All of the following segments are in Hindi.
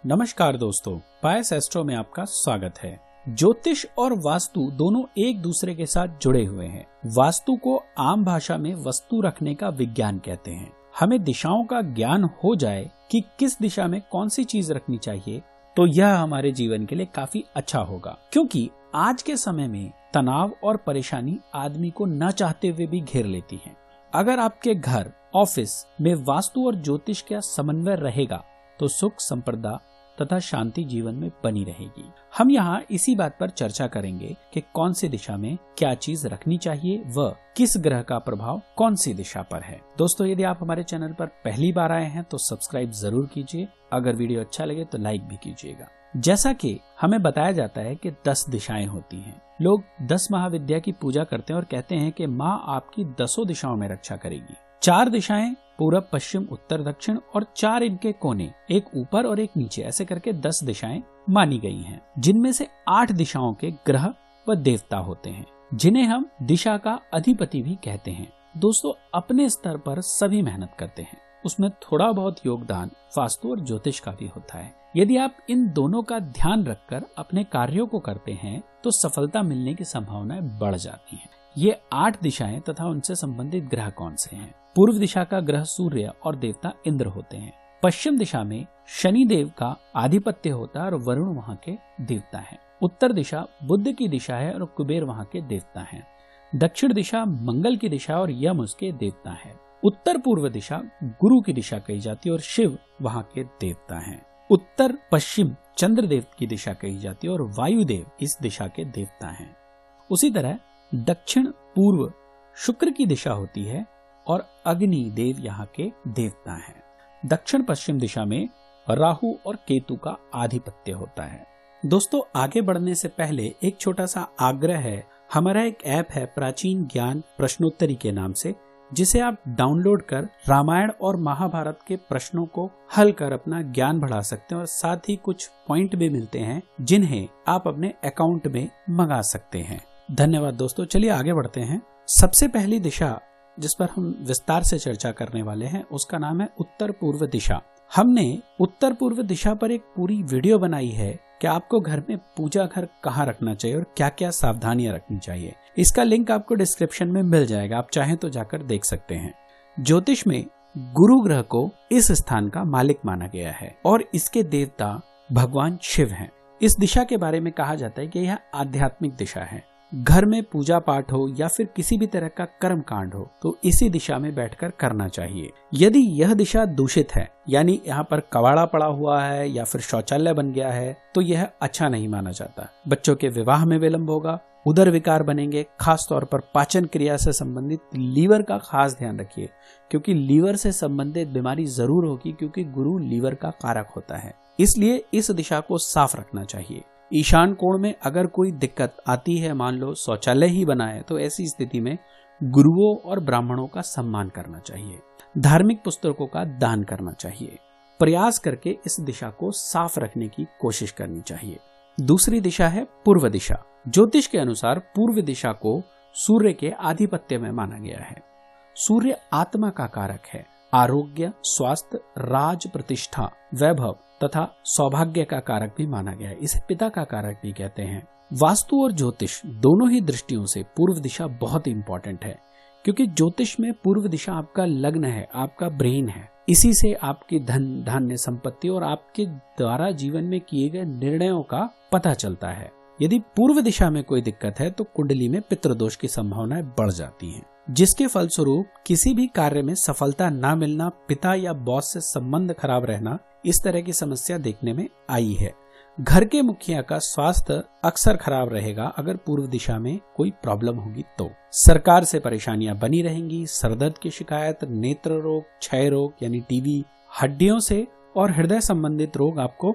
नमस्कार दोस्तों, पायस एस्ट्रो में आपका स्वागत है। ज्योतिष और वास्तु दोनों एक दूसरे के साथ जुड़े हुए हैं। वास्तु को आम भाषा में वस्तु रखने का विज्ञान कहते हैं। हमें दिशाओं का ज्ञान हो जाए कि किस दिशा में कौन सी चीज रखनी चाहिए, तो यह हमारे जीवन के लिए काफी अच्छा होगा, क्योंकि आज के समय में तनाव और परेशानी आदमी को न चाहते हुए भी घेर लेती है। अगर आपके घर, ऑफिस में वास्तु और ज्योतिष का समन्वय रहेगा तो सुख, संपदा तथा शांति जीवन में बनी रहेगी। हम यहाँ इसी बात पर चर्चा करेंगे कि कौन सी दिशा में क्या चीज रखनी चाहिए व किस ग्रह का प्रभाव कौन सी दिशा पर है। दोस्तों, यदि आप हमारे चैनल पर पहली बार आए हैं तो सब्सक्राइब जरूर कीजिए। अगर वीडियो अच्छा लगे तो लाइक भी कीजिएगा। जैसा कि हमें बताया जाता है कि 10 दिशाएं होती हैं। लोग 10 महाविद्या की पूजा करते हैं और कहते हैं कि माँ आपकी 10 दिशाओं में रक्षा करेगी। 4 दिशाएं पूरब, पश्चिम, उत्तर, दक्षिण और 4 इनके कोने, एक ऊपर और एक नीचे, ऐसे करके 10 दिशाएं मानी गई हैं, जिनमें से 8 दिशाओं के ग्रह व देवता होते हैं, जिन्हें हम दिशा का अधिपति भी कहते हैं। दोस्तों, अपने स्तर पर सभी मेहनत करते हैं, उसमें थोड़ा बहुत योगदान वास्तु और ज्योतिष का भी होता है। यदि आप इन दोनों का ध्यान रखकर अपने कार्यों को करते हैं तो सफलता मिलने की संभावनाएं बढ़ जाती हैं। ये 8 दिशाएं तथा उनसे संबंधित ग्रह कौन से हैं? पूर्व दिशा का ग्रह सूर्य और देवता इंद्र होते हैं। पश्चिम दिशा में शनि देव का आधिपत्य होता है और वरुण वहां के देवता हैं। उत्तर दिशा बुध की दिशा है और कुबेर वहां के देवता हैं। दक्षिण दिशा मंगल की दिशा और यम उसके देवता है। उत्तर पूर्व दिशा गुरु की दिशा कही जाती है और शिव वहां के देवता हैं। उत्तर पश्चिम चंद्रदेव की दिशा कही जाती है और वायुदेव इस दिशा के देवता हैं। उसी तरह दक्षिण पूर्व शुक्र की दिशा होती है और अग्नि देव यहाँ के देवता हैं। दक्षिण पश्चिम दिशा में राहु और केतु का आधिपत्य होता है। दोस्तों, आगे बढ़ने से पहले एक छोटा सा आग्रह है। हमारा एक ऐप है प्राचीन ज्ञान प्रश्नोत्तरी के नाम से, जिसे आप डाउनलोड कर रामायण और महाभारत के प्रश्नों को हल कर अपना ज्ञान बढ़ा सकते हैं और साथ ही कुछ पॉइंट भी मिलते हैं जिन्हें आप अपने अकाउंट में मंगा सकते हैं। धन्यवाद दोस्तों। चलिए आगे बढ़ते हैं। सबसे पहली दिशा जिस पर हम विस्तार से चर्चा करने वाले हैं उसका नाम है उत्तर पूर्व दिशा। हमने उत्तर पूर्व दिशा पर एक पूरी वीडियो बनाई है कि आपको घर में पूजा घर कहाँ रखना चाहिए और क्या क्या सावधानियां रखनी चाहिए। इसका लिंक आपको डिस्क्रिप्शन में मिल जाएगा, आप चाहें तो जाकर देख सकते हैं। ज्योतिष में गुरु ग्रह को इस स्थान का मालिक माना गया है और इसके देवता भगवान शिव हैं। इस दिशा के बारे में कहा जाता है कि यह आध्यात्मिक दिशा है। घर में पूजा पाठ हो या फिर किसी भी तरह का कर्म कांड हो तो इसी दिशा में बैठकर करना चाहिए। यदि यह दिशा दूषित है, यानी यहाँ पर कबाड़ा पड़ा हुआ है या फिर शौचालय बन गया है, तो यह अच्छा नहीं माना जाता। बच्चों के विवाह में विलंब होगा, उदर विकार बनेंगे। खास तौर पर पाचन क्रिया से संबंधित लीवर का खास ध्यान रखिए, क्योंकि लीवर से संबंधित बीमारी जरूर होगी, क्योंकि गुरु लीवर का कारक होता है। इसलिए इस दिशा को साफ रखना चाहिए। ईशान कोण में अगर कोई दिक्कत आती है, मान लो शौचालय ही बना है, तो ऐसी स्थिति में गुरुओं और ब्राह्मणों का सम्मान करना चाहिए। धार्मिक पुस्तकों का दान करना चाहिए। प्रयास करके इस दिशा को साफ रखने की कोशिश करनी चाहिए। दूसरी दिशा है पूर्व दिशा। ज्योतिष के अनुसार पूर्व दिशा को सूर्य के आधिपत्य में माना गया है। सूर्य आत्मा का कारक है। आरोग्य, स्वास्थ्य, राज प्रतिष्ठा, वैभव तथा सौभाग्य का कारक भी माना गया है। इसे पिता का कारक भी कहते हैं। वास्तु और ज्योतिष दोनों ही दृष्टियों से पूर्व दिशा बहुत इंपॉर्टेंट है, क्योंकि ज्योतिष में पूर्व दिशा आपका लग्न है, आपका ब्रेन है। इसी से आपकी धन, धान्य, संपत्ति और आपके द्वारा जीवन में किए गए निर्णयों का पता चलता है। यदि पूर्व दिशा में कोई दिक्कत है तो कुंडली में पितृदोष की संभावनाएं बढ़ जाती हैं, जिसके फलस्वरूप किसी भी कार्य में सफलता न मिलना, पिता या बॉस से संबंध खराब रहना, इस तरह की समस्या देखने में आई है। घर के मुखिया का स्वास्थ्य अक्सर खराब रहेगा अगर पूर्व दिशा में कोई प्रॉब्लम होगी तो। सरकार से परेशानियां बनी रहेंगी। सरदर्द की शिकायत, नेत्र रोग, क्षय रोग यानी टीबी, हड्डियों से और हृदय संबंधित रोग आपको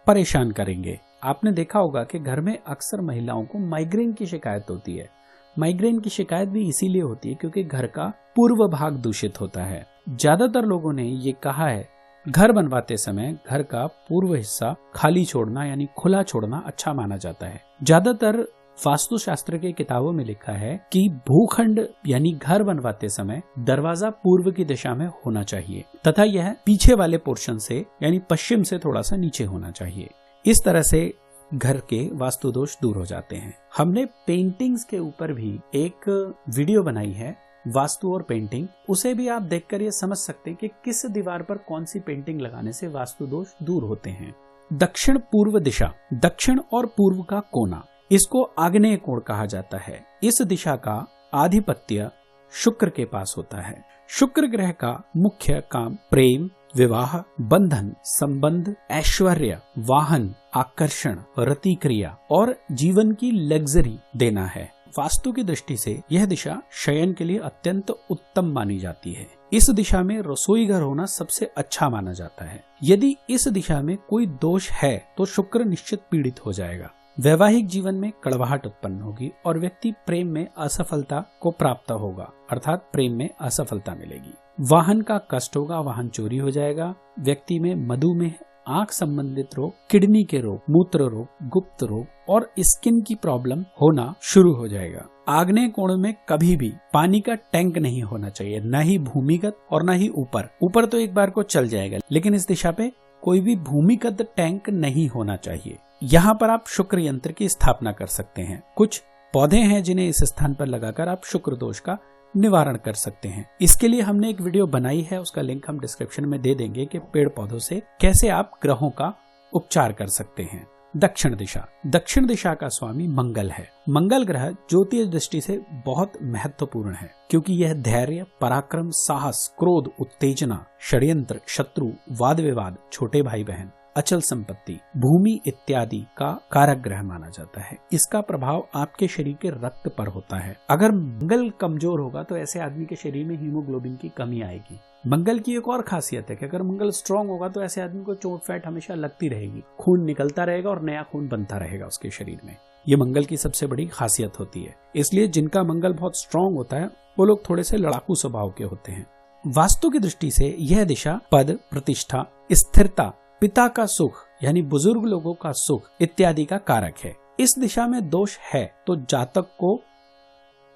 परेशान करेंगे। आपने देखा होगा कि घर में अक्सर महिलाओं को माइग्रेन की शिकायत होती है। माइग्रेन की शिकायत भी इसीलिए होती है क्योंकि घर का पूर्व भाग दूषित होता है। ज्यादातर लोगों ने ये कहा है, घर बनवाते समय घर का पूर्व हिस्सा खाली छोड़ना यानी खुला छोड़ना अच्छा माना जाता है। ज्यादातर वास्तुशास्त्र के किताबों में लिखा है कि भूखंड यानी घर बनवाते समय दरवाजा पूर्व की दिशा में होना चाहिए तथा यह पीछे वाले पोर्शन से यानी पश्चिम से थोड़ा सा नीचे होना चाहिए। इस तरह से घर के वास्तु दोष दूर हो जाते हैं। हमने पेंटिंग्स के ऊपर भी एक वीडियो बनाई है, वास्तु और पेंटिंग, उसे भी आप देखकर ये समझ सकते हैं कि किस दीवार पर कौन सी पेंटिंग लगाने से वास्तु दोष दूर होते हैं। दक्षिण पूर्व दिशा, दक्षिण और पूर्व का कोना, इसको आग्नेय कोण कहा जाता है। इस दिशा का आधिपत्य शुक्र के पास होता है। शुक्र ग्रह का मुख्य काम प्रेम, विवाह, बंधन, संबंध, ऐश्वर्य, वाहन, आकर्षण, रतिक्रिया और जीवन की लग्जरी देना है। वास्तु की दृष्टि से यह दिशा शयन के लिए अत्यंत उत्तम मानी जाती है। इस दिशा में रसोई घर होना सबसे अच्छा माना जाता है। यदि इस दिशा में कोई दोष है तो शुक्र निश्चित पीड़ित हो जाएगा। वैवाहिक जीवन में कड़वाहट उत्पन्न होगी और व्यक्ति प्रेम में असफलता को प्राप्त होगा, अर्थात प्रेम में असफलता मिलेगी। वाहन का कष्ट होगा, वाहन चोरी हो जाएगा। व्यक्ति में मधुमेह, आंख संबंधित रोग, किडनी के रोग, मूत्र रोग, गुप्त रोग और स्किन की प्रॉब्लम होना शुरू हो जाएगा। आग्नेय कोण में कभी भी पानी का टैंक नहीं होना चाहिए, न ही भूमिगत और न ही ऊपर। ऊपर तो एक बार को चल जाएगा, लेकिन इस दिशा पे कोई भी भूमिगत टैंक नहीं होना चाहिए। यहाँ पर आप शुक्र यंत्र की स्थापना कर सकते हैं। कुछ पौधे हैं जिन्हें इस स्थान पर लगाकर आप शुक्र दोष का निवारण कर सकते हैं। इसके लिए हमने एक वीडियो बनाई है, उसका लिंक हम डिस्क्रिप्शन में दे देंगे कि पेड़ पौधों से कैसे आप ग्रहों का उपचार कर सकते हैं। दक्षिण दिशा, दक्षिण दिशा का स्वामी मंगल है। मंगल ग्रह ज्योतिष दृष्टि से बहुत महत्वपूर्ण है, क्योंकि यह धैर्य, पराक्रम, साहस, क्रोध, उत्तेजना, षड्यंत्र, शत्रु, वाद विवाद, छोटे भाई बहन, अचल संपत्ति, भूमि इत्यादि का कारक ग्रह माना जाता है। इसका प्रभाव आपके शरीर के रक्त पर होता है। अगर मंगल कमजोर होगा तो ऐसे आदमी के शरीर में हीमोग्लोबिन की कमी आएगी। मंगल की एक और खासियत है कि अगर मंगल स्ट्रांग होगा तो ऐसे आदमी को चोट फैट हमेशा लगती रहेगी, खून निकलता रहेगा और नया खून बनता रहेगा उसके शरीर में। ये मंगल की सबसे बड़ी खासियत होती है। इसलिए जिनका मंगल बहुत स्ट्रांग होता है वो लोग थोड़े से लड़ाकू स्वभाव के होते हैं। वास्तु की दृष्टि से यह दिशा पद, प्रतिष्ठा, स्थिरता, पिता का सुख यानी बुजुर्ग लोगों का सुख इत्यादि का कारक है। इस दिशा में दोष है तो जातक को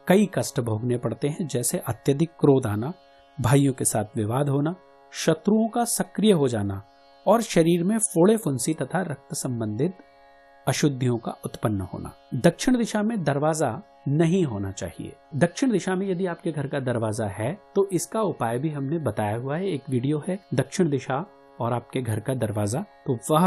कई कष्ट भोगने पड़ते हैं, जैसे अत्यधिक क्रोध आना, भाइयों के साथ विवाद होना, शत्रुओं का सक्रिय हो जाना और शरीर में फोड़े फुंसी तथा रक्त संबंधित अशुद्धियों का उत्पन्न होना। दक्षिण दिशा में दरवाजा नहीं होना चाहिए। दक्षिण दिशा में यदि आपके घर का दरवाजा है तो इसका उपाय भी हमने बताया हुआ है, एक वीडियो है दक्षिण दिशा और आपके घर का दरवाजा, तो वह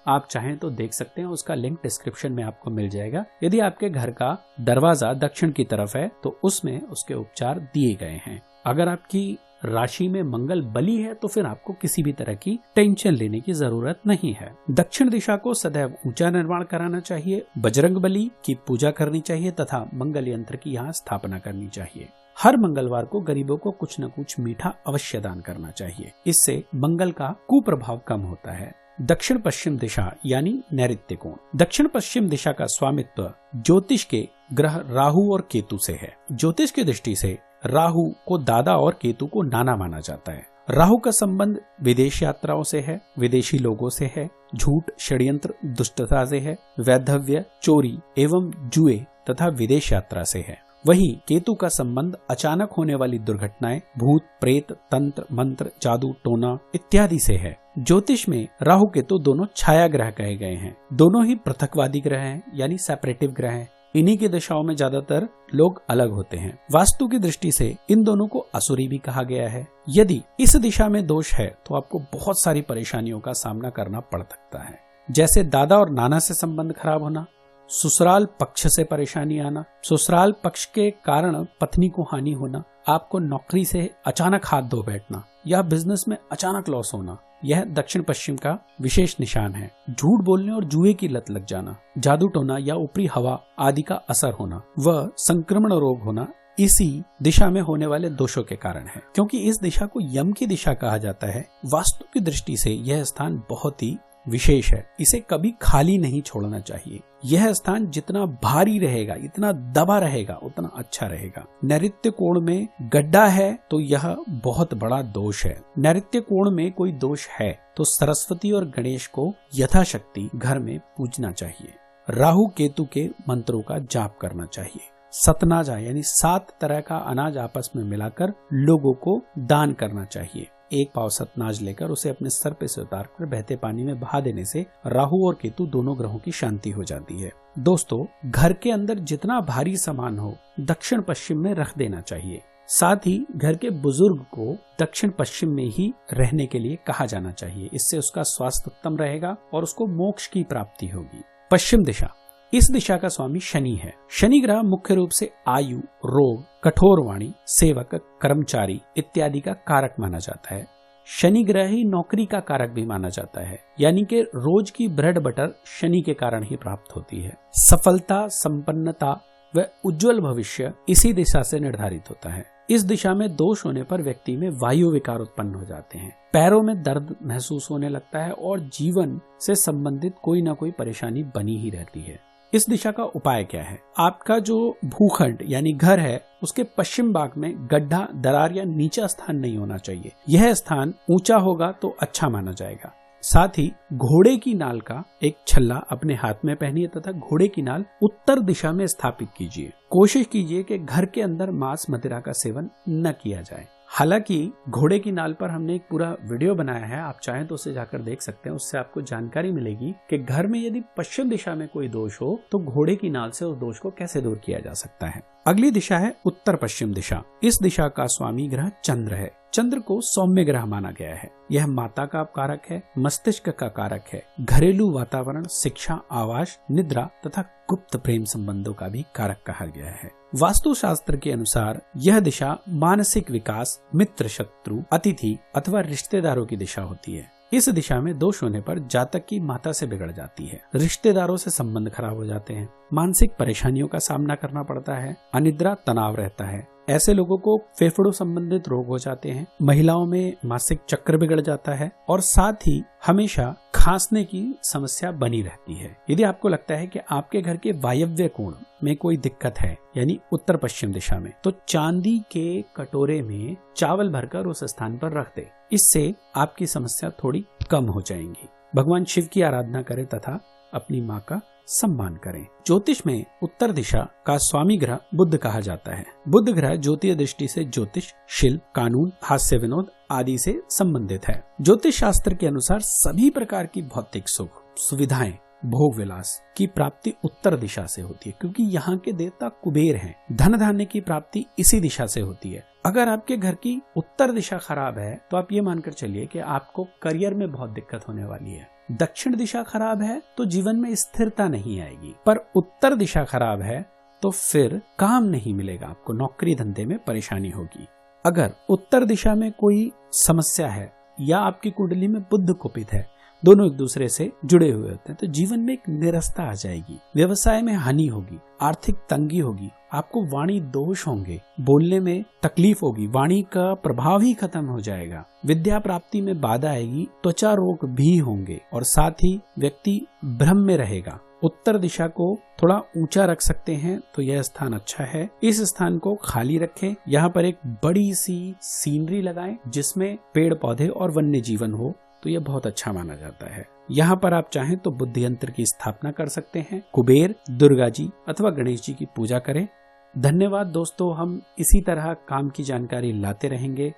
आप चाहें तो देख सकते हैं, उसका लिंक डिस्क्रिप्शन में आपको मिल जाएगा। यदि आपके घर का दरवाजा दक्षिण की तरफ है तो उसमें उसके उपचार दिए गए हैं। अगर आपकी राशि में मंगल बली है तो फिर आपको किसी भी तरह की टेंशन लेने की जरूरत नहीं है। दक्षिण दिशा को सदैव ऊंचा निर्माण कराना चाहिए, बजरंग बली की पूजा करनी चाहिए तथा मंगल यंत्र की यहाँ स्थापना करनी चाहिए। हर मंगलवार को गरीबों को कुछ न कुछ मीठा अवश्य दान करना चाहिए, इससे मंगल का कुप्रभाव कम होता है। दक्षिण पश्चिम दिशा यानी नैऋत्य कोण, दक्षिण पश्चिम दिशा का स्वामित्व ज्योतिष के ग्रह राहु और केतु से है। ज्योतिष की दृष्टि से राहु को दादा और केतु को नाना माना जाता है। राहु का संबंध विदेश यात्राओं से है, विदेशी लोगों से है, झूठ, षड्यंत्र, दुष्टता से है, वैधव्य, चोरी एवं जुए तथा विदेश यात्रा से है। वहीं केतु का संबंध अचानक होने वाली दुर्घटनाएं, भूत, प्रेत, तंत्र, मंत्र, जादू, टोना इत्यादि से है। ज्योतिष में राहु केतु दोनों छाया ग्रह कहे गए हैं। दोनों ही पृथकवादी ग्रह हैं, यानी सेपरेटिव ग्रह हैं। इन्हीं की दिशाओं में ज्यादातर लोग अलग होते हैं। वास्तु की दृष्टि से इन दोनों को असुरी भी कहा गया है। यदि इस दिशा में दोष है तो आपको बहुत सारी परेशानियों का सामना करना पड़ सकता है, जैसे दादा और नाना से संबंध खराब होना, ससुराल पक्ष से परेशानी आना, ससुराल पक्ष के कारण पत्नी को हानि होना, आपको नौकरी से अचानक हाथ धो बैठना या बिजनेस में अचानक लॉस होना, यह दक्षिण पश्चिम का विशेष निशान है। झूठ बोलने और जुए की लत लग जाना, जादू टोना या ऊपरी हवा आदि का असर होना व संक्रमण रोग होना इसी दिशा में होने वाले दोषों के कारण है। क्योंकि इस दिशा को यम की दिशा कहा जाता है, वास्तु की दृष्टि से यह स्थान बहुत ही विशेष है। इसे कभी खाली नहीं छोड़ना चाहिए। यह स्थान जितना भारी रहेगा, इतना दबा रहेगा, उतना अच्छा रहेगा। नैऋत्य कोण में गड्ढा है तो यह बहुत बड़ा दोष है। नैऋत्य कोण में कोई दोष है तो सरस्वती और गणेश को यथाशक्ति घर में पूजना चाहिए। राहु केतु के मंत्रों का जाप करना चाहिए। सतनाजा यानी 7 तरह का अनाज आपस में मिलाकर लोगों को दान करना चाहिए। एक पाव सतनाज लेकर उसे अपने सर पे से उतारकर बहते पानी में बहा देने से राहु और केतु दोनों ग्रहों की शांति हो जाती है। दोस्तों, घर के अंदर जितना भारी सामान हो दक्षिण पश्चिम में रख देना चाहिए। साथ ही घर के बुजुर्ग को दक्षिण पश्चिम में ही रहने के लिए कहा जाना चाहिए। इससे उसका स्वास्थ्य उत्तम रहेगा और उसको मोक्ष की प्राप्ति होगी। पश्चिम दिशा, इस दिशा का स्वामी शनि है। शनि ग्रह मुख्य रूप से आयु, रोग, कठोर वाणी, सेवक, कर्मचारी इत्यादि का कारक माना जाता है। शनि ग्रह ही नौकरी का कारक भी माना जाता है, यानी कि रोज की ब्रेड बटर शनि के कारण ही प्राप्त होती है। सफलता, संपन्नता व उज्जवल भविष्य इसी दिशा से निर्धारित होता है। इस दिशा में दोष होने पर व्यक्ति में वायु विकार उत्पन्न हो जाते हैं, पैरों में दर्द महसूस होने लगता है और जीवन से संबंधित कोई ना कोई परेशानी बनी ही रहती है। इस दिशा का उपाय क्या है? आपका जो भूखंड यानी घर है उसके पश्चिम भाग में गड्ढा, दरार या नीचा स्थान नहीं होना चाहिए। यह स्थान ऊंचा होगा तो अच्छा माना जाएगा। साथ ही घोड़े की नाल का एक छल्ला अपने हाथ में पहनिए तथा घोड़े की नाल उत्तर दिशा में स्थापित कीजिए। कोशिश कीजिए कि घर के अंदर मांस मदिरा का सेवन न किया जाए। हालांकि घोड़े की नाल पर हमने एक पूरा वीडियो बनाया है, आप चाहें तो उसे जाकर देख सकते हैं। उससे आपको जानकारी मिलेगी कि घर में यदि पश्चिम दिशा में कोई दोष हो तो घोड़े की नाल से उस दोष को कैसे दूर किया जा सकता है। अगली दिशा है उत्तर पश्चिम दिशा। इस दिशा का स्वामी ग्रह चंद्र है। चंद्र को सौम्य ग्रह माना गया है। यह माता का कारक है, मस्तिष्क का कारक है, घरेलू वातावरण, शिक्षा, आवास, निद्रा तथा गुप्त प्रेम संबंधों का भी कारक कहा गया है। वास्तु शास्त्र के अनुसार यह दिशा मानसिक विकास, मित्र, शत्रु, अतिथि अथवा रिश्तेदारों की दिशा होती है। इस दिशा में दोष होने पर जातक की माता से बिगड़ जाती है, रिश्तेदारों से संबंध खराब हो जाते हैं, मानसिक परेशानियों का सामना करना पड़ता है, अनिद्रा, तनाव रहता है। ऐसे लोगों को फेफड़ों संबंधित रोग हो जाते हैं, महिलाओं में मासिक चक्र बिगड़ जाता है और साथ ही हमेशा खांसने की समस्या बनी रहती है। यदि आपको लगता है कि आपके घर के वायव्य कोण में कोई दिक्कत है यानी उत्तर पश्चिम दिशा में, तो चांदी के कटोरे में चावल भरकर उस स्थान पर रख दे। इससे आपकी समस्या थोड़ी कम हो जाएंगी। भगवान शिव की आराधना करें तथा अपनी माँ का सम्मान करें। ज्योतिष में उत्तर दिशा का स्वामी ग्रह बुध कहा जाता है। बुध ग्रह ज्योतिष दृष्टि से ज्योतिष, शिल्प, कानून, हास्य विनोद आदि से संबंधित है। ज्योतिष शास्त्र के अनुसार सभी प्रकार की भौतिक सुख, सुविधाएं, भोग विलास की प्राप्ति उत्तर दिशा से होती है, क्योंकि यहाँ के देवता कुबेर हैं। धन धान्य की प्राप्ति इसी दिशा से होती है। अगर आपके घर की उत्तर दिशा खराब है तो आप ये मानकर चलिए कि आपको करियर में बहुत दिक्कत होने वाली है। दक्षिण दिशा खराब है तो जीवन में स्थिरता नहीं आएगी, पर उत्तर दिशा खराब है तो फिर काम नहीं मिलेगा, आपको नौकरी धंधे में परेशानी होगी। अगर उत्तर दिशा में कोई समस्या है या आपकी कुंडली में बुध कुपित है, दोनों एक दूसरे से जुड़े हुए होते हैं, तो जीवन में एक निरस्ता आ जाएगी, व्यवसाय में हानि होगी, आर्थिक तंगी होगी, आपको वाणी दोष होंगे, बोलने में तकलीफ होगी, वाणी का प्रभाव ही खत्म हो जाएगा, विद्या प्राप्ति में बाधा आएगी, त्वचा रोग भी होंगे और साथ ही व्यक्ति भ्रम में रहेगा। उत्तर दिशा को थोड़ा ऊंचा रख सकते हैं तो यह स्थान अच्छा है। इस स्थान को खाली रखें, यहाँ पर एक बड़ी सी सीनरी लगाएं जिसमें पेड़ पौधे और वन्य जीवन हो, तो यह बहुत अच्छा माना जाता है। यहाँ पर आप चाहें तो बुद्धि यंत्र की स्थापना कर सकते हैं, कुबेर, दुर्गा जी अथवा गणेश जी की पूजा करें। धन्यवाद दोस्तों, हम इसी तरह काम की जानकारी लाते रहेंगे।